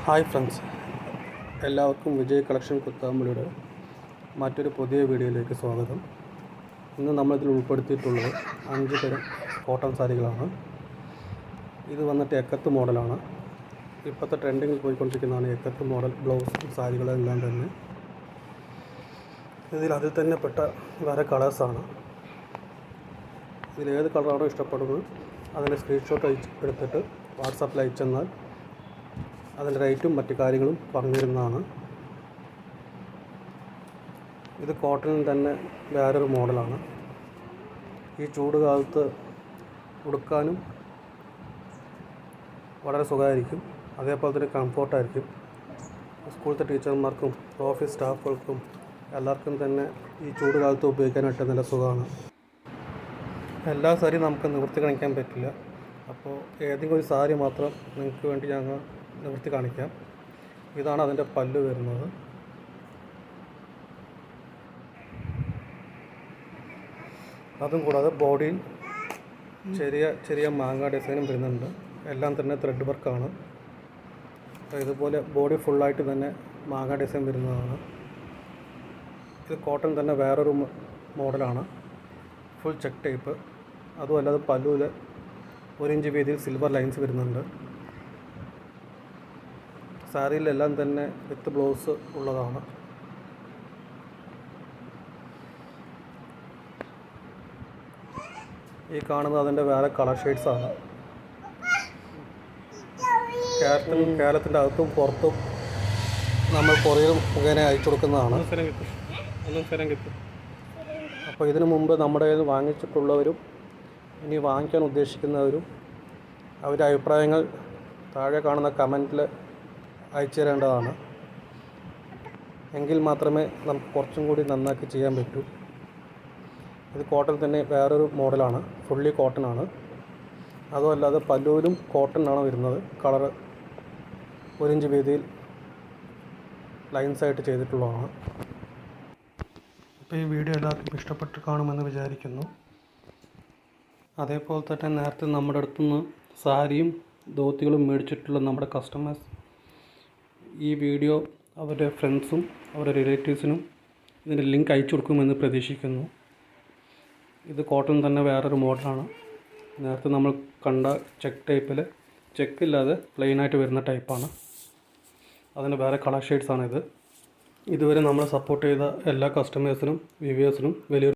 Hi friends, എല്ലാവർക്കും Vijay collection കുത്താമ്പുള്ളിയുടെ മറ്റൊരു പുതിയ വീഡിയോയിലേക്ക് സ്വാഗതം. ഇന്ന് നമ്മളിതിൽ ഉൾപ്പെടുത്തിയിട്ടുള്ളത് 5 തരം കോട്ടൺ സാരികളാണ്. ഇത് വന്നിട്ട് എക്കത്ത് മോഡലാണ്. ഇപ്പോഴത്തെ ട്രെൻഡിങ്ങിൽ പോയിക്കൊണ്ടിരിക്കുന്നതാണ് എക്കത്ത് മോഡൽ ബ്ലൗസ് സാരികളെല്ലാം തന്നെ. അതിൽ തന്നെ പെട്ട വേറെ കളേഴ്സാണ്. ഇതിലേത് കളറാണോ ഇഷ്ടപ്പെടുന്നത് അതിൻ്റെ സ്ക്രീൻഷോട്ട് എടുത്തിട്ട് വാട്സാപ്പിൽ അയച്ചെന്നാൽ അതിൻ്റെ റേറ്റും മറ്റു കാര്യങ്ങളും പറഞ്ഞു തരുന്നതാണ്. ഇത് കോട്ടണിൽ തന്നെ വേറൊരു മോഡലാണ്. ഈ ചൂട് കാലത്ത് ഉടുക്കാനും വളരെ സുഖമായിരിക്കും, അതേപോലെ തന്നെ കംഫോർട്ടായിരിക്കും. സ്കൂളിലത്തെ ടീച്ചർമാർക്കും ഓഫീസ് സ്റ്റാഫുകൾക്കും എല്ലാവർക്കും തന്നെ ഈ ചൂട് കാലത്ത് ഉപയോഗിക്കാനായിട്ട് നല്ല സുഖമാണ്. എല്ലാ സാരിയും നമുക്ക് നിവൃത്തി കാണിക്കാൻ പറ്റില്ല. അപ്പോൾ ഏതെങ്കിലും ഒരു സാരി മാത്രം നിങ്ങൾക്ക് വേണ്ടി ഞങ്ങൾ നിവൃത്തി കാണിക്കാം. ഇതാണ് അതിൻ്റെ പല്ല് വരുന്നത്. അതും കൂടാതെ ബോഡിയിൽ ചെറിയ മാങ്ങ ഡിസൈനും വരുന്നുണ്ട്. എല്ലാം തന്നെ ത്രെഡ് വർക്കാണ്. ഇതുപോലെ ബോഡി ഫുള്ളായിട്ട് തന്നെ മാങ്ങ ഡിസൈൻ വരുന്നതാണ്. ഇത് കോട്ടൺ തന്നെ വേറൊരു മോഡലാണ്. Full check type. അതുമല്ലാതെ പല്ലുവിൽ 1 ഇഞ്ച് വീതിയിൽ സിൽവർ ലൈൻസ് വരുന്നുണ്ട്. സാരിയിലെല്ലാം തന്നെ വിത്ത് ബ്ലൗസ് ഉള്ളതാണ്. ഈ കാണുന്നത് അതിൻ്റെ വേറെ കളർ ഷെയ്ഡ്സാണ്. കേരളത്തിൻ്റെ അകത്തും പുറത്തും നമ്മൾ കൊറിയർ മുഖേന അയച്ചു കൊടുക്കുന്നതാണ്. അപ്പോൾ ഇതിനു മുമ്പ് നമ്മുടെ കയ്യിൽ വാങ്ങിച്ചിട്ടുള്ളവരും ഇനി വാങ്ങിക്കാൻ ഉദ്ദേശിക്കുന്നവരും അവരുടെ അഭിപ്രായങ്ങൾ താഴെ കാണുന്ന കമൻറ്റിൽ അയച്ചു തരേണ്ടതാണ്. എങ്കിൽ മാത്രമേ നമുക്ക് കുറച്ചും കൂടി നന്നാക്കി ചെയ്യാൻ പറ്റൂ. ഇത് കോട്ടൺ തന്നെ വേറൊരു മോഡലാണ്. ഫുള്ളി കോട്ടനാണ്. അതുമല്ലാതെ പല്ലുവിലും കോട്ടനാണ് വരുന്നത്. കളറ് 1 ഇഞ്ച് വീതിയിൽ ലൈൻസായിട്ട് ചെയ്തിട്ടുള്ളതാണ്. അപ്പോൾ ഈ വീഡിയോ എല്ലാവർക്കും ഇഷ്ടപ്പെട്ട് കാണുമെന്ന് വിചാരിക്കുന്നു. അതേപോലെ തന്നെ നേരത്തെ നമ്മുടെ അടുത്തുനിന്ന് സാരിയും ധോത്തികളും മേടിച്ചിട്ടുള്ള നമ്മുടെ കസ്റ്റമേഴ്സ് ഈ വീഡിയോ അവരുടെ ഫ്രണ്ട്സും അവരുടെ റിലേറ്റീവ്സിനും ഇതിൻ്റെ ലിങ്ക് അയച്ചു കൊടുക്കുമെന്ന് പ്രതീക്ഷിക്കുന്നു. ഇത് കോട്ടൺ തന്നെ വേറൊരു മോഡലാണ്. നേരത്തെ നമ്മൾ കണ്ട ചെക്ക് ടൈപ്പിൽ ചെക്കില്ലാതെ പ്ലെയിനായിട്ട് വരുന്ന ടൈപ്പാണ്. അതിന് വേറെ കളർ ഷെയ്ഡ്സാണിത്. ഇതുവരെ നമ്മളെ സപ്പോർട്ട് ചെയ്ത എല്ലാ കസ്റ്റമേഴ്സിനും വ്യൂവേഴ്സിനും വലിയൊരു